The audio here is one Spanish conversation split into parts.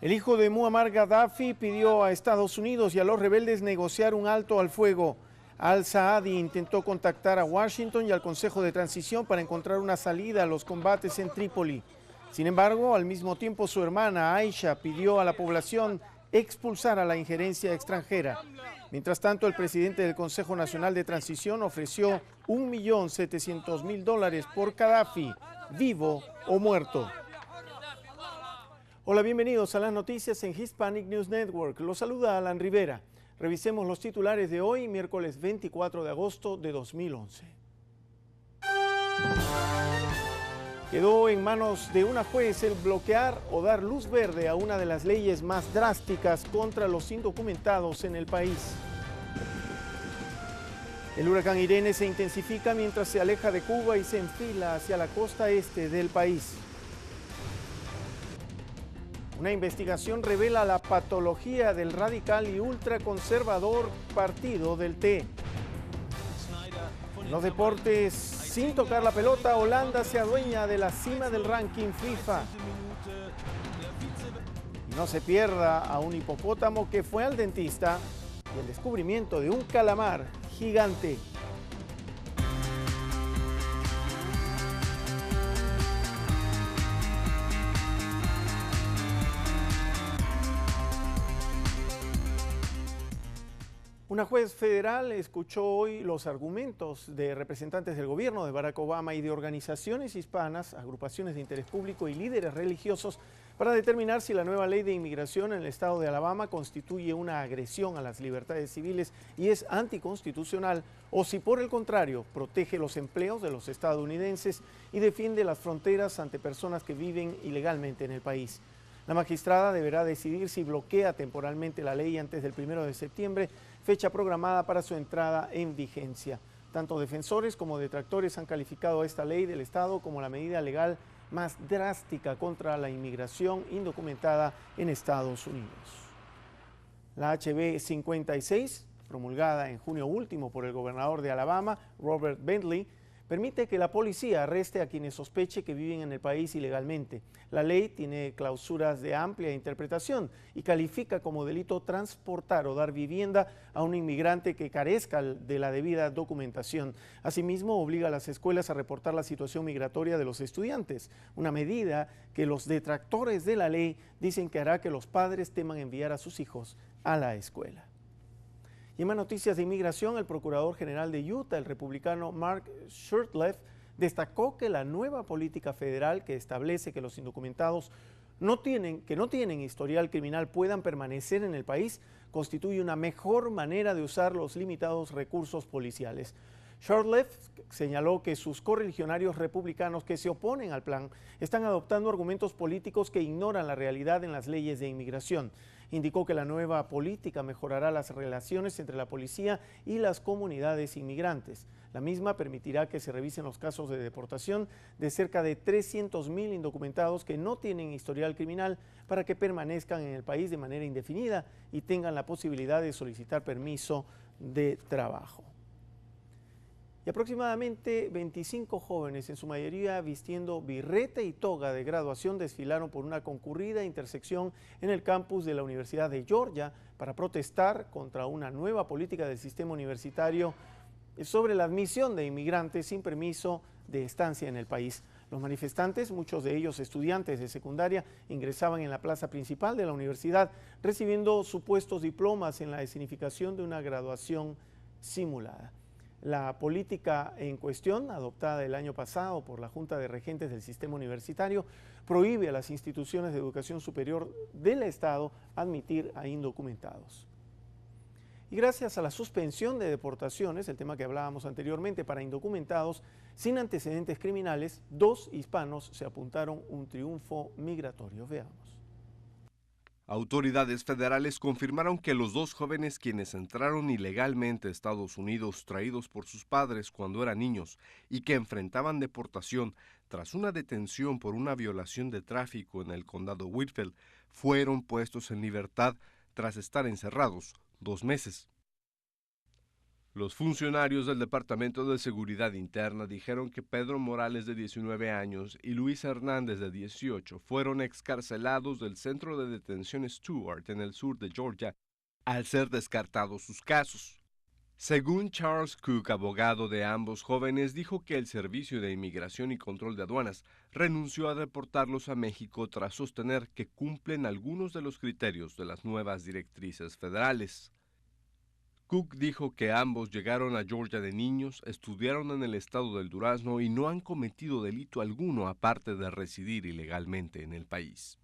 El hijo de Muammar Gaddafi pidió a Estados Unidos y a los rebeldes negociar un alto al fuego. Al-Saadi intentó contactar a Washington y al Consejo de Transición para encontrar una salida a los combates en Trípoli. Sin embargo, al mismo tiempo su hermana Aisha pidió a la población expulsar a la injerencia extranjera. Mientras tanto, el presidente del Consejo Nacional de Transición ofreció $1.700.000 por Gaddafi, vivo o muerto. Hola, bienvenidos a las noticias en Hispanic News Network. Los saluda Alan Rivera. Revisemos los titulares de hoy, miércoles 24 de agosto de 2011. Quedó en manos de una juez el bloquear o dar luz verde a una de las leyes más drásticas contra los indocumentados en el país. El huracán Irene se intensifica mientras se aleja de Cuba y se enfila hacia la costa este del país. Una investigación revela la patología del radical y ultraconservador partido del T. En los deportes, sin tocar la pelota, Holanda se adueña de la cima del ranking FIFA. Y no se pierda a un hipopótamo que fue al dentista y el descubrimiento de un calamar gigante. Una juez federal escuchó hoy los argumentos de representantes del gobierno de Barack Obama y de organizaciones hispanas, agrupaciones de interés público y líderes religiosos para determinar si la nueva ley de inmigración en el estado de Alabama constituye una agresión a las libertades civiles y es anticonstitucional, o si por el contrario protege los empleos de los estadounidenses y defiende las fronteras ante personas que viven ilegalmente en el país. La magistrada deberá decidir si bloquea temporalmente la ley antes del 1 de septiembre, fecha programada para su entrada en vigencia. Tanto defensores como detractores han calificado a esta ley del Estado como la medida legal más drástica contra la inmigración indocumentada en Estados Unidos. La HB 56, promulgada en junio último por el gobernador de Alabama, Robert Bentley, permite que la policía arreste a quienes sospeche que viven en el país ilegalmente. La ley tiene clausuras de amplia interpretación y califica como delito transportar o dar vivienda a un inmigrante que carezca de la debida documentación. Asimismo, obliga a las escuelas a reportar la situación migratoria de los estudiantes, una medida que los detractores de la ley dicen que hará que los padres teman enviar a sus hijos a la escuela. Y en más noticias de inmigración, el Procurador General de Utah, el republicano Mark Shurtleff, destacó que la nueva política federal que establece que los indocumentados que no tienen historial criminal puedan permanecer en el país constituye una mejor manera de usar los limitados recursos policiales. Shurtleff señaló que sus correligionarios republicanos que se oponen al plan están adoptando argumentos políticos que ignoran la realidad en las leyes de inmigración. Indicó que la nueva política mejorará las relaciones entre la policía y las comunidades inmigrantes. La misma permitirá que se revisen los casos de deportación de cerca de 300,000 indocumentados que no tienen historial criminal para que permanezcan en el país de manera indefinida y tengan la posibilidad de solicitar permiso de trabajo. Y aproximadamente 25 jóvenes, en su mayoría vistiendo birrete y toga de graduación, desfilaron por una concurrida intersección en el campus de la Universidad de Georgia para protestar contra una nueva política del sistema universitario sobre la admisión de inmigrantes sin permiso de estancia en el país. Los manifestantes, muchos de ellos estudiantes de secundaria, ingresaban en la plaza principal de la universidad recibiendo supuestos diplomas en la escenificación de una graduación simulada. La política en cuestión, adoptada el año pasado por la Junta de Regentes del Sistema Universitario, prohíbe a las instituciones de educación superior del Estado admitir a indocumentados. Y gracias a la suspensión de deportaciones, el tema que hablábamos anteriormente, para indocumentados sin antecedentes criminales, 2 hispanos se apuntaron un triunfo migratorio. Veamos. Autoridades federales confirmaron que los 2 jóvenes quienes entraron ilegalmente a Estados Unidos traídos por sus padres cuando eran niños y que enfrentaban deportación tras una detención por una violación de tráfico en el condado Whitfield fueron puestos en libertad tras estar encerrados 2 meses. Los funcionarios del Departamento de Seguridad Interna dijeron que Pedro Morales, de 19 años, y Luis Hernández, de 18, fueron excarcelados del centro de detención Stuart en el sur de Georgia al ser descartados sus casos. Según Charles Cook, abogado de ambos jóvenes, dijo que el Servicio de Inmigración y Control de Aduanas renunció a deportarlos a México tras sostener que cumplen algunos de los criterios de las nuevas directrices federales. Cook dijo que ambos llegaron a Georgia de niños, estudiaron en el estado del Durazno y no han cometido delito alguno aparte de residir ilegalmente en el país.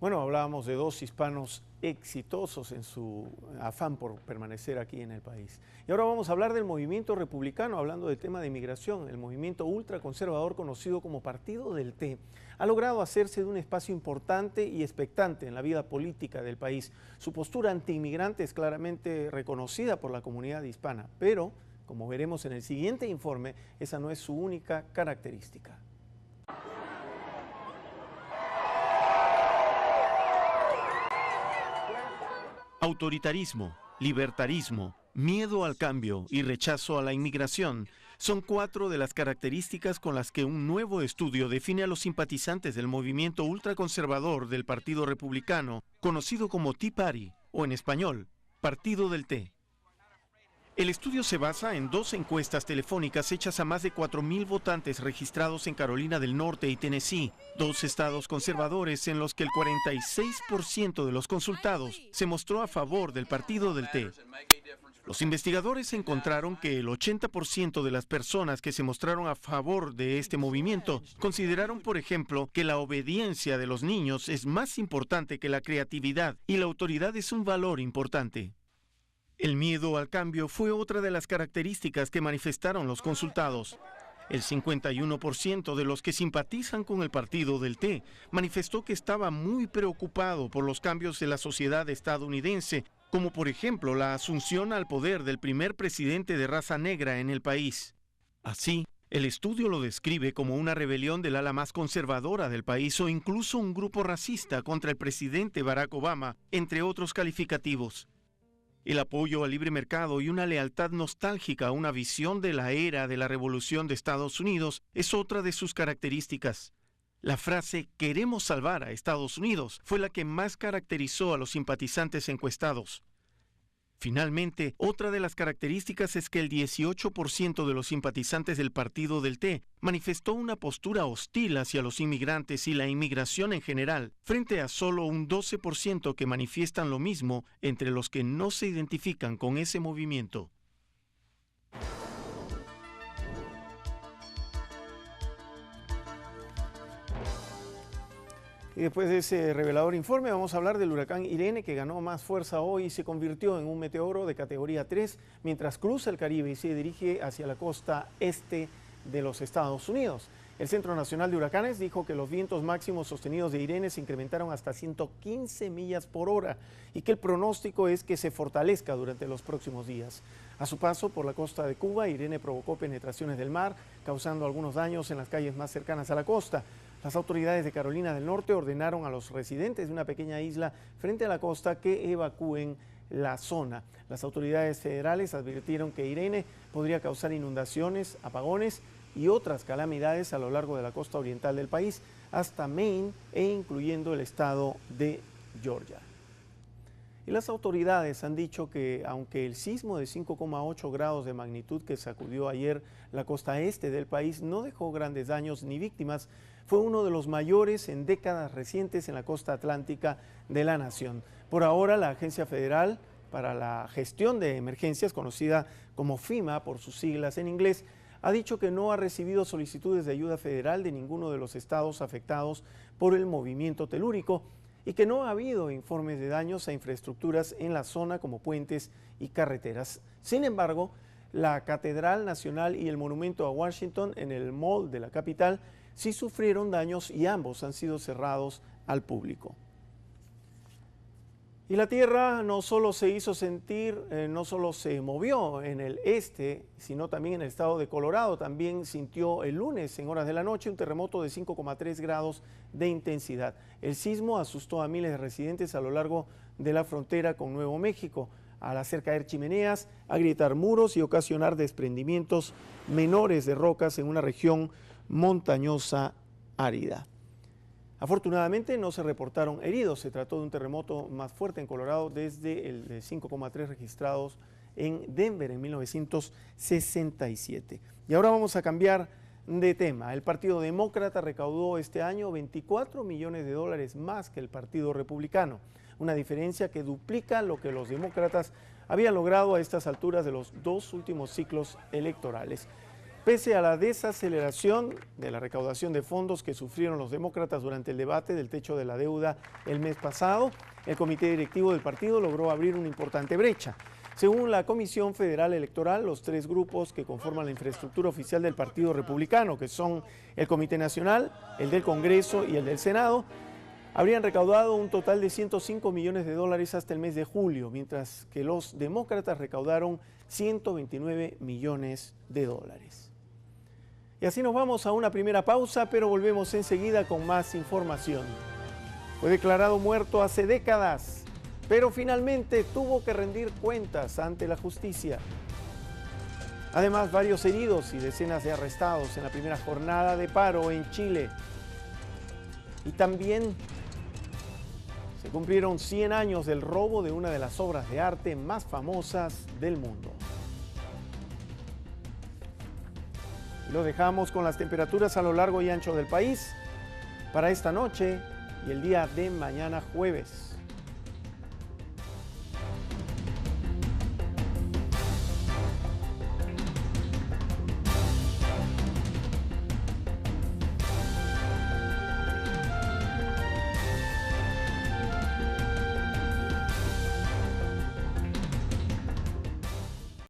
Bueno, hablábamos de dos hispanos exitosos en su afán por permanecer aquí en el país. Y ahora vamos a hablar del movimiento republicano, hablando del tema de inmigración. El movimiento ultraconservador conocido como Partido del Té ha logrado hacerse de un espacio importante y expectante en la vida política del país. Su postura antiinmigrante es claramente reconocida por la comunidad hispana, pero, como veremos en el siguiente informe, esa no es su única característica. Autoritarismo, libertarismo, miedo al cambio y rechazo a la inmigración son cuatro de las características con las que un nuevo estudio define a los simpatizantes del movimiento ultraconservador del Partido Republicano, conocido como Tea Party, o en español, Partido del Té. El estudio se basa en dos encuestas telefónicas hechas a más de 4,000 votantes registrados en Carolina del Norte y Tennessee, dos estados conservadores en los que el 46% de los consultados se mostró a favor del Partido del Té. Los investigadores encontraron que el 80% de las personas que se mostraron a favor de este movimiento consideraron, por ejemplo, que la obediencia de los niños es más importante que la creatividad y la autoridad es un valor importante. El miedo al cambio fue otra de las características que manifestaron los consultados. El 51% de los que simpatizan con el Partido del Té manifestó que estaba muy preocupado por los cambios de la sociedad estadounidense, como por ejemplo la asunción al poder del primer presidente de raza negra en el país. Así, el estudio lo describe como una rebelión del ala más conservadora del país o incluso un grupo racista contra el presidente Barack Obama, entre otros calificativos. El apoyo al libre mercado y una lealtad nostálgica a una visión de la era de la Revolución de Estados Unidos es otra de sus características. La frase "queremos salvar a Estados Unidos" fue la que más caracterizó a los simpatizantes encuestados. Finalmente, otra de las características es que el 18% de los simpatizantes del Partido del Té manifestó una postura hostil hacia los inmigrantes y la inmigración en general, frente a solo un 12% que manifiestan lo mismo entre los que no se identifican con ese movimiento. Y después de ese revelador informe vamos a hablar del huracán Irene, que ganó más fuerza hoy y se convirtió en un meteoro de categoría 3 mientras cruza el Caribe y se dirige hacia la costa este de los Estados Unidos. El Centro Nacional de Huracanes dijo que los vientos máximos sostenidos de Irene se incrementaron hasta 115 millas por hora y que el pronóstico es que se fortalezca durante los próximos días. A su paso por la costa de Cuba, Irene provocó penetraciones del mar, causando algunos daños en las calles más cercanas a la costa. Las autoridades de Carolina del Norte ordenaron a los residentes de una pequeña isla frente a la costa que evacúen la zona. Las autoridades federales advirtieron que Irene podría causar inundaciones, apagones y otras calamidades a lo largo de la costa oriental del país, hasta Maine e incluyendo el estado de Georgia. Y las autoridades han dicho que aunque el sismo de 5,8 grados de magnitud que sacudió ayer la costa este del país no dejó grandes daños ni víctimas, fue uno de los mayores en décadas recientes en la costa atlántica de la nación. Por ahora, la Agencia Federal para la Gestión de Emergencias, conocida como FEMA por sus siglas en inglés, ha dicho que no ha recibido solicitudes de ayuda federal de ninguno de los estados afectados por el movimiento telúrico y que no ha habido informes de daños a infraestructuras en la zona como puentes y carreteras. Sin embargo, la Catedral Nacional y el Monumento a Washington en el Mall de la capital sí sufrieron daños y ambos han sido cerrados al público. Y la tierra no solo se hizo sentir, no solo se movió en el este, sino también en el estado de Colorado. También sintió el lunes en horas de la noche un terremoto de 5,3 grados de intensidad. El sismo asustó a miles de residentes a lo largo de la frontera con Nuevo México. al hacer caer chimeneas, agrietar muros y ocasionar desprendimientos menores de rocas en una región montañosa árida. Afortunadamente no se reportaron heridos, se trató de un terremoto más fuerte en Colorado desde el de 5,3 registrados en Denver en 1967. Y ahora vamos a cambiar de tema. El Partido Demócrata recaudó este año 24 millones de dólares más que el Partido Republicano, una diferencia que duplica lo que los demócratas habían logrado a estas alturas de los dos últimos ciclos electorales. Pese a la desaceleración de la recaudación de fondos que sufrieron los demócratas durante el debate del techo de la deuda el mes pasado, el comité directivo del partido logró abrir una importante brecha. Según la Comisión Federal Electoral, los tres grupos que conforman la infraestructura oficial del Partido Republicano, que son el Comité Nacional, el del Congreso y el del Senado, habrían recaudado un total de 105 millones de dólares hasta el mes de julio, mientras que los demócratas recaudaron 129 millones de dólares. Y así nos vamos a una primera pausa, pero volvemos enseguida con más información. Fue declarado muerto hace décadas, pero finalmente tuvo que rendir cuentas ante la justicia. Además, varios heridos y decenas de arrestados en la primera jornada de paro en Chile. Y también se cumplieron 100 años del robo de una de las obras de arte más famosas del mundo. Lo dejamos con las temperaturas a lo largo y ancho del país para esta noche y el día de mañana jueves.